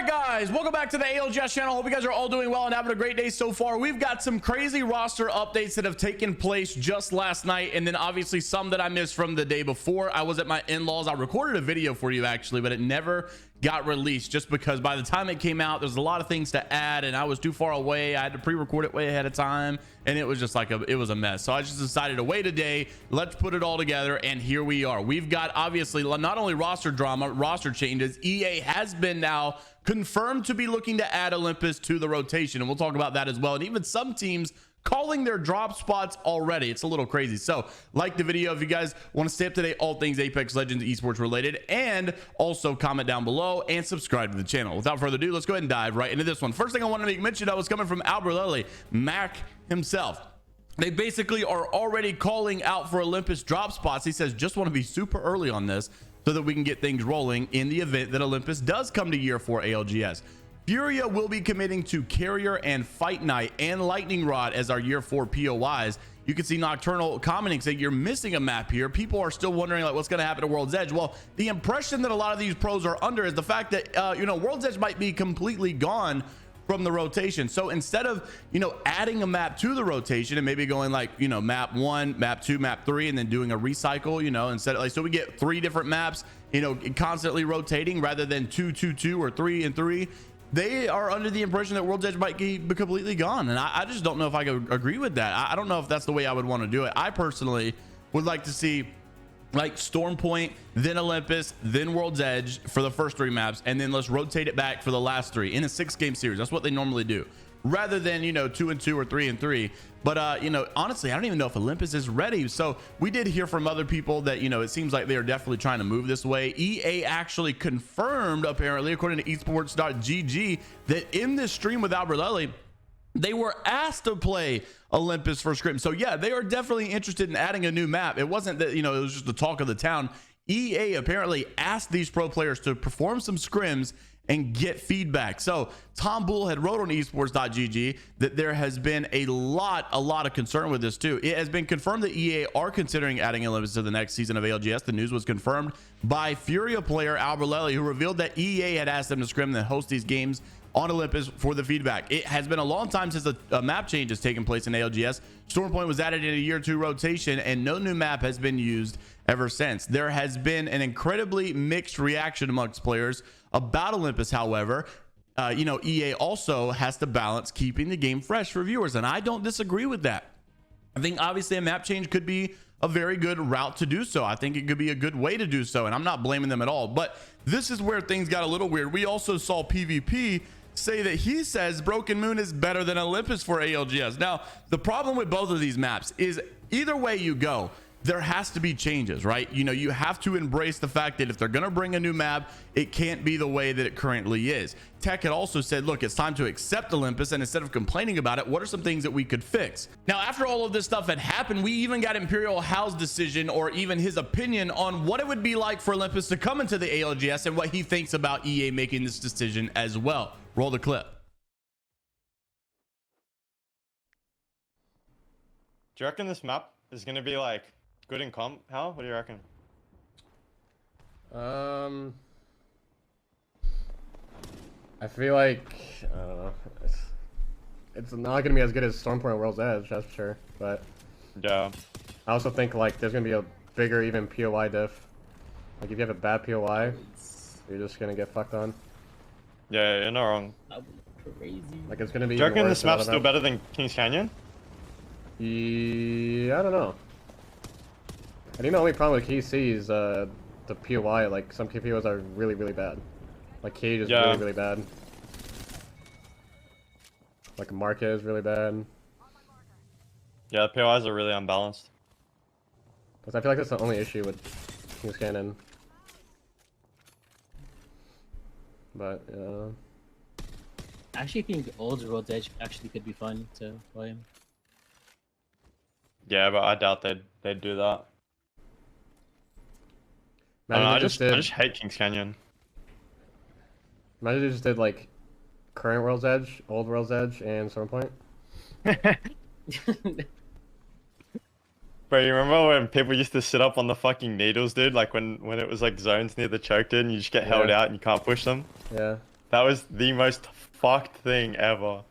right, guys, welcome back to the ALGS channel. Hope you guys are all doing well and having a great day so far. We've got some crazy roster updates that have taken place just last night, and then obviously some that I missed from the day before. I was at my in-laws. I recorded a video for you actually, but it never got released just because by the time it came out, there's a lot of things to add and I was too far away. I had to pre-record it way ahead of time and it was just like it was a mess. So I just decided to wait a day. Let's put it all together, and here we are. We've got obviously not only roster drama, roster changes. EA has been now confirmed to be looking to add Olympus to the rotation, and we'll talk about that as well. And even some teams calling their drop spots already. It's a little crazy. So like the video if you guys want to stay up to date all things Apex Legends esports related, and also comment down below and subscribe to the channel. Without further ado, let's go ahead and dive right into this one. First thing I want to make mention of was coming from Albert Mac himself. They basically are already calling out for Olympus drop spots. He says, just want to be super early on this so that we can get things rolling in the event that Olympus does come to year 4 ALGS. Furia will be committing to Carrier and Fight Night and Lightning Rod as our year 4 POIs. You can see Nocturnal commenting saying you're missing a map here. People are still wondering like what's going to happen to World's Edge. Well, the impression that a lot of these pros are under is the fact that you know, World's Edge might be completely gone from the rotation. So instead of, you know, adding a map to the rotation and maybe going like, you know, map 1, map 2, map 3, and then doing a recycle, you know, instead of like, so we get 3 different maps, you know, constantly rotating rather than 2, 2, 2 or 3 and 3. They are under the impression that World's Edge might be completely gone, and I just don't know if I could agree with that. I don't know if that's the way I would want to do it. I personally would like to see like Storm Point, then Olympus, then World's Edge for the first 3 maps, and then let's rotate it back for the last 3 in a 6-game series. That's what they normally do, rather than, you know, 2 and 2 or 3 and 3. But you know, honestly, I don't even know if Olympus is ready. So we did hear from other people that, you know, it seems like they are definitely trying to move this way. EA actually confirmed, apparently, according to esports.gg, that in this stream with Albert, they were asked to play Olympus for scrim. So yeah, they are definitely interested in adding a new map. It wasn't that, you know, it was just the talk of the town. EA apparently asked these pro players to perform some scrims and get feedback. So Tom Bull had wrote on esports.gg that there has been a lot of concern with this too. It has been confirmed that EA are considering adding Olympus to the next season of ALGS. The news was confirmed by Furia player Albert, who revealed that EA had asked them to scrim and host these games on Olympus for the feedback. It has been a long time since a map change has taken place in ALGS. Storm Point was added in a year 2 rotation, and no new map has been used ever since. There has been an incredibly mixed reaction amongst players about Olympus. However, you know, EA also has to balance keeping the game fresh for viewers, and I don't disagree with that. I think obviously a map change could be a very good route to do so. I think it could be a good way to do so, and I'm not blaming them at all. But this is where things got a little weird. We also saw PvP say that he says Broken Moon is better than Olympus for ALGS. Now, the problem with both of these maps is either way you go, there has to be changes, right? You know, you have to embrace the fact that if they're going to bring a new map, it can't be the way that it currently is. Tech had also said, look, it's time to accept Olympus, and instead of complaining about it, what are some things that we could fix? Now, after all of this stuff had happened, we even got Imperial Hal's decision, or even his opinion on what it would be like for Olympus to come into the ALGS and what he thinks about EA making this decision as well. Roll the clip. Do you reckon this map is going to be like good in comp? Hal, what do you reckon? I feel like I don't know. It's not gonna be as good as Stormpoint World's Edge, that's for sure. But yeah, I also think like there's gonna be a bigger even POI diff. Like if you have a bad POI, you're just gonna get fucked on. Yeah, you're not wrong. Crazy. Like it's gonna be. Do you reckon this map's still know. better than Kings Canyon? Yeah, I don't know. I think the only problem with KC is the POI. Like some POIs are really bad. Like Cage is really bad. Like Market is really bad. Yeah, the POIs are really unbalanced. Because I feel like that's the only issue with King's Cannon. But I actually think old World's Edge actually could be fun to play him. Yeah, but I doubt they'd do that. I just hate Kings Canyon. Imagine they just did like current World's Edge, old World's Edge, and Stormpoint. Bro, you remember when people used to sit up on the fucking needles, dude? Like when it was like zones near the choke, dude, and you just get held out and you can't push them? Yeah. That was the most fucked thing ever.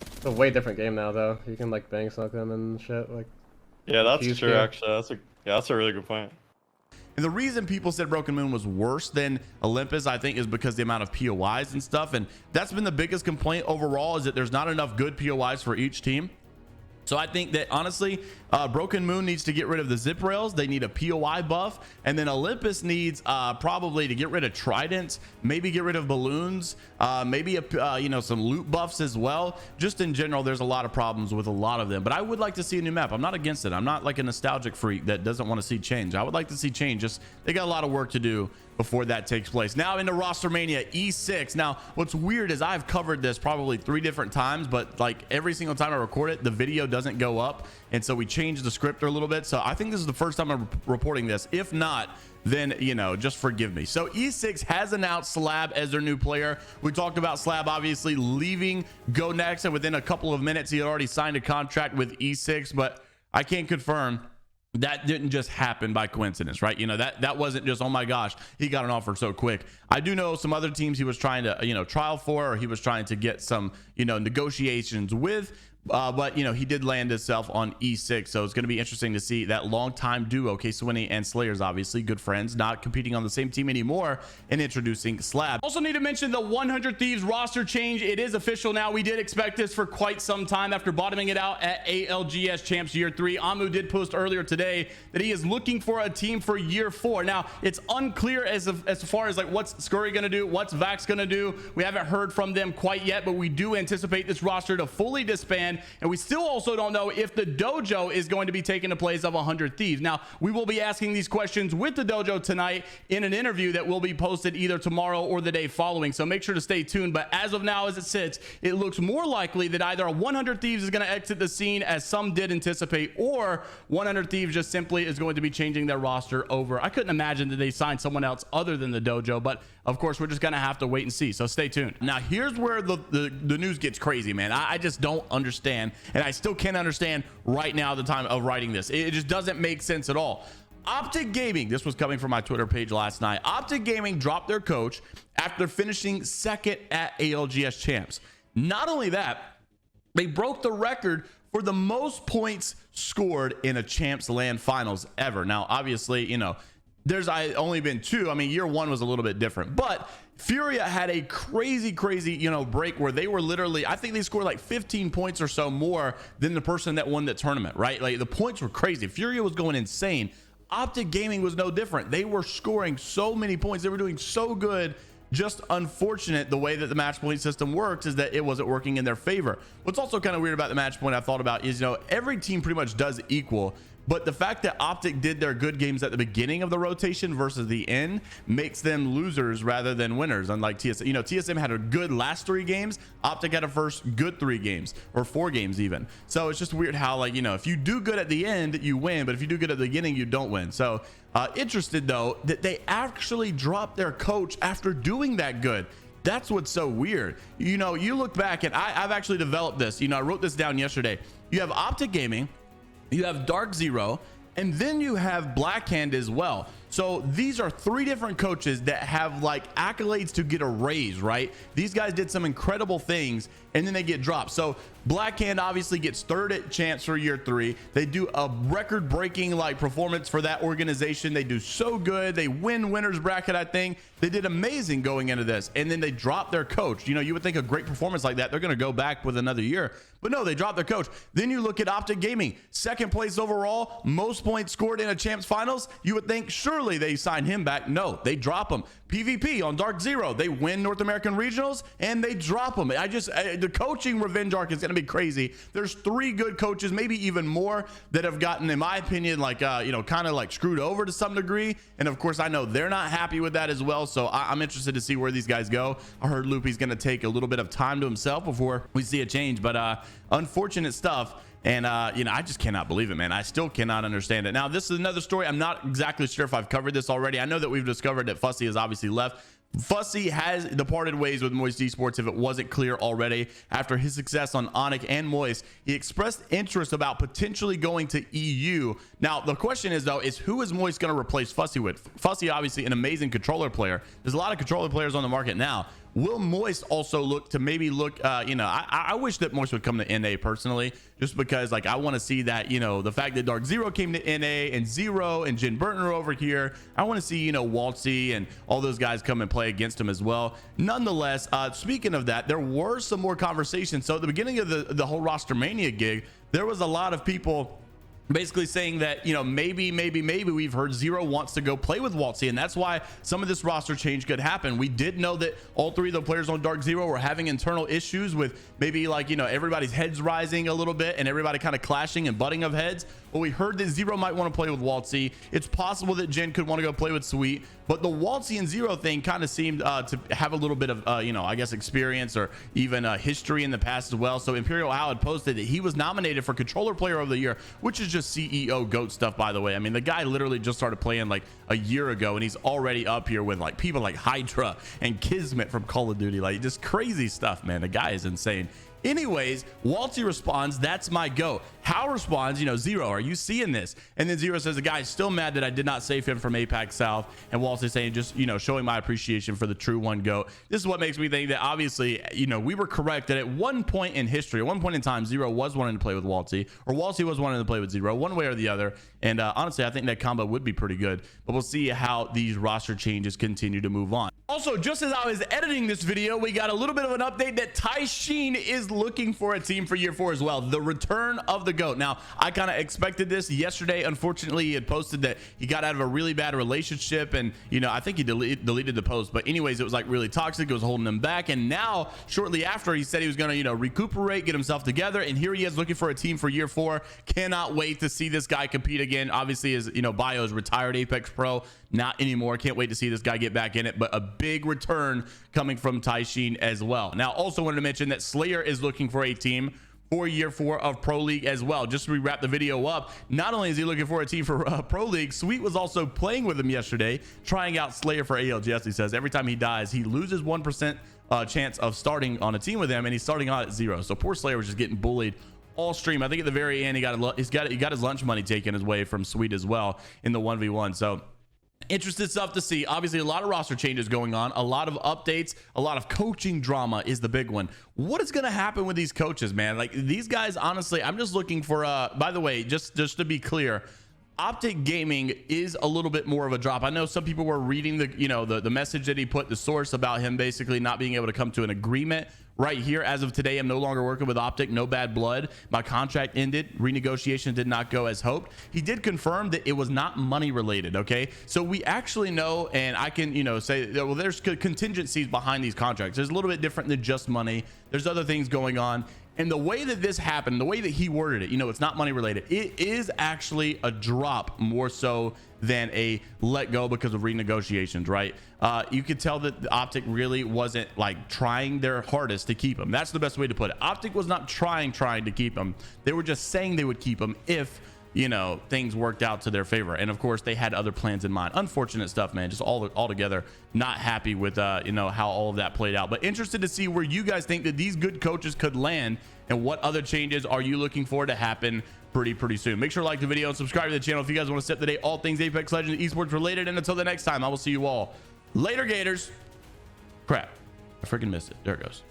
It's a way different game now, though. You can like bang smoke them and shit. Like, Yeah, that's Huge true. game. Actually, that's a really good point. And the reason people said Broken Moon was worse than Olympus, I think, is because the amount of POIs and stuff. And that's been the biggest complaint overall, is that there's not enough good POIs for each team. So I think that honestly, Broken Moon needs to get rid of the zip rails. They need a POI buff, and then Olympus needs probably to get rid of tridents, maybe get rid of balloons, maybe some loot buffs as well. Just in general, there's a lot of problems with a lot of them, but I would like to see a new map. I'm not against it. I'm not like a nostalgic freak that doesn't want to see change. I would like to see change. Just they got a lot of work to do before that takes place. Now into rostermania E6. Now what's weird is I've covered this probably 3 different times, but like every single time I record it, the video doesn't go up, and so we changed the script a little bit. So I think this is the first time I'm reporting this. If not, then just forgive me. So E6 has announced Slab as their new player. We talked about Slab obviously leaving Go Next, and within a couple of minutes he had already signed a contract with E6, but I can't confirm that didn't just happen by coincidence, right? That wasn't just, oh my gosh, he got an offer so quick. I do know some other teams he was trying to trial for, or he was trying to get some negotiations with, but he did land himself on E6. So it's going to be interesting to see that longtime duo, K-Swinny and Slayers, obviously good friends, not competing on the same team anymore, and introducing Slab. Also need to mention the 100 Thieves roster change. It is official now. We did expect this for quite some time after bottoming it out at ALGS Champs Year 3. Amu did post earlier today that he is looking for a team for Year 4. Now it's unclear as far as like what's Scurry going to do, what's Vax going to do. We haven't heard from them quite yet, but we do anticipate this roster to fully disband. And we still also don't know if the dojo is going to be taking the place of 100 Thieves. Now, we will be asking these questions with the dojo tonight in an interview that will be posted either tomorrow or the day following. So make sure to stay tuned. But as of now, as it sits, it looks more likely that either 100 Thieves is going to exit the scene, as some did anticipate, or 100 Thieves just simply is going to be changing their roster over. I couldn't imagine that they signed someone else other than the dojo, but of course, we're just going to have to wait and see. So stay tuned. Now, here's where the news gets crazy, man. I just don't understand. And I still can't understand right now at the time of writing this. It just doesn't make sense at all. OpTic Gaming, this was coming from my Twitter page last night. OpTic Gaming dropped their coach after finishing second at ALGS Champs. Not only that, they broke the record for the most points scored in a Champs Land Finals ever. Now, obviously, there's only been 2. I mean, year 1 was a little bit different, but Furia had a crazy break where they were literally, I think they scored like 15 points or so more than the person that won the tournament, right? Like the points were crazy. Furia was going insane. OpTic Gaming was no different. They were scoring so many points. They were doing so good. Just unfortunate the way that the match point system works is that it wasn't working in their favor. What's also kind of weird about the match point I thought about is, every team pretty much does equal. But the fact that OpTic did their good games at the beginning of the rotation versus the end makes them losers rather than winners. Unlike TSM, TSM had a good last 3 games. OpTic had a first good 3 games, or 4 games even. So it's just weird how, if you do good at the end, you win. But if you do good at the beginning, you don't win. So interested though that they actually dropped their coach after doing that good. That's what's so weird. You look back, and I've actually developed this. I wrote this down yesterday. You have OpTic Gaming, you have Dark Zero, and then you have Blackhand as well. So these are 3 different coaches that have accolades to get a raise, right? These guys did some incredible things, and then they get dropped. So Blackhand obviously gets 3rd at Champs for year 3. They do a record-breaking performance for that organization. They do so good. They win winners bracket, I think. They did amazing going into this, and then they drop their coach. You would think a great performance like that, they're going to go back with another year. But no, they dropped their coach. Then you look at OpTic Gaming, 2nd place overall, most points scored in a Champs Finals. You would think surely they sign him back. No, they drop him. PvP on Dark Zero, they win North American Regionals and they drop him. The coaching revenge arc is going to be crazy. There's 3 good coaches, maybe even more, that have gotten, in my opinion, kind of screwed over to some degree. And of course, I know they're not happy with that as well. So I'm interested to see where these guys go. I heard Loopy's going to take a little bit of time to himself before we see a change, but unfortunate stuff. And I just cannot believe it, man. I still cannot understand it. Now, this is another story. I'm not exactly sure if I've covered this already. I know that we've discovered that Fussy has obviously left. Fussy has departed ways with Moist Esports, if it wasn't clear already. After his success on OpTic and Moist, he expressed interest about potentially going to EU. Now, the question is, though, who is Moist going to replace Fussy with? Fussy, obviously, an amazing controller player. There's a lot of controller players on the market now. Will Moist also look to maybe look, I wish that Moist would come to NA personally, just because like I want to see that, the fact that Dark Zero came to NA and Zero and Jin Burton are over here. I want to see, Waltzy and all those guys come and play against him as well. Nonetheless, speaking of that, there were some more conversations. So at the beginning of the whole rostermania gig, there was a lot of people basically saying that, maybe we've heard Zero wants to go play with Waltzy, and that's why some of this roster change could happen. We did know that all three of the players on Dark Zero were having internal issues with maybe like, everybody's heads rising a little bit and everybody kind of clashing and butting of heads. But we heard that Zero might want to play with Waltzy. It's possible that Jin could want to go play with Sweet, but the Waltzy and Zero thing kind of seemed to have a little bit of, I guess experience or even history in the past as well. So Imperial Al had posted that he was nominated for Controller Player of the Year, which is just CEO GOAT stuff, by the way. I mean, the guy literally just started playing like a year ago and he's already up here with like people like Hydra and Kismet from Call of Duty, like just crazy stuff, man. The guy is insane. Anyways, Waltzy responds, "That's my GOAT." Hal responds, "Zero, are you seeing this?" And then Zero says, "The guy is still mad that I did not save him from APAC South." And Waltzy saying, just, showing my appreciation for the true one GOAT. This is what makes me think that obviously, we were correct that at one point in history, at one point in time, Zero was wanting to play with Waltzy, or Waltzy was wanting to play with Zero, one way or the other. And honestly, I think that combo would be pretty good, but we'll see how these roster changes continue to move on. Also, just as I was editing this video, we got a little bit of an update that Tai Sheen is looking for a team for year 4 as well. The return of the GOAT. Now, I kind of expected this yesterday. Unfortunately, he had posted that he got out of a really bad relationship, and I think he deleted the post, but anyways, it was like really toxic. It was holding him back, and now shortly after, he said he was going to recuperate, get himself together, and here he is looking for a team for year 4. Cannot wait to see this guy compete again. Obviously, his bio is retired Apex Pro, not anymore. Can't wait to see this guy get back in it, but a big return coming from Tai Sheen as well. Now, also wanted to mention that Slayer is looking for a team for year 4 of Pro League as well. Just to wrap the video up, not only is he looking for a team for Pro League, Sweet was also playing with him yesterday, trying out Slayer for ALGS. He says every time he dies, he loses 1% chance of starting on a team with him, and he's starting out at 0. So poor Slayer was just getting bullied all stream. I think at the very end, he got his lunch money taken his way from Sweet as well in the 1v1. So interested stuff to see. Obviously, a lot of roster changes going on, a lot of updates, a lot of coaching drama is the big one. What is going to happen with these coaches, man? Like these guys, honestly, I'm just looking for by the way, just to be clear, OpTic Gaming is a little bit more of a drop. I know some people were reading the message that he put, the source about him basically not being able to come to an agreement. Right here, as of today, I'm no longer working with OpTic. No bad blood. My contract ended. Renegotiation did not go as hoped. He did confirm that it was not money related. Okay, so we actually know, and I can say that, well, there's contingencies behind these contracts. There's a little bit different than just money. There's other things going on. And the way that this happened, the way that he worded it, it's not money related. It is actually a drop more so than a let go because of renegotiations, right? You could tell that the OpTic really wasn't like trying their hardest to keep him. That's the best way to put it. OpTic was not trying to keep him. They were just saying they would keep him if things worked out to their favor. And of course, they had other plans in mind. Unfortunate stuff, man. Just all together, not happy with how all of that played out. But interested to see where you guys think that these good coaches could land, and what other changes are you looking for to happen pretty soon. Make sure to like the video and subscribe to the channel if you guys want to stay up to date all things Apex Legends esports related. And until the next time, I will see you all later, Gators. Crap, I freaking missed it. There it goes.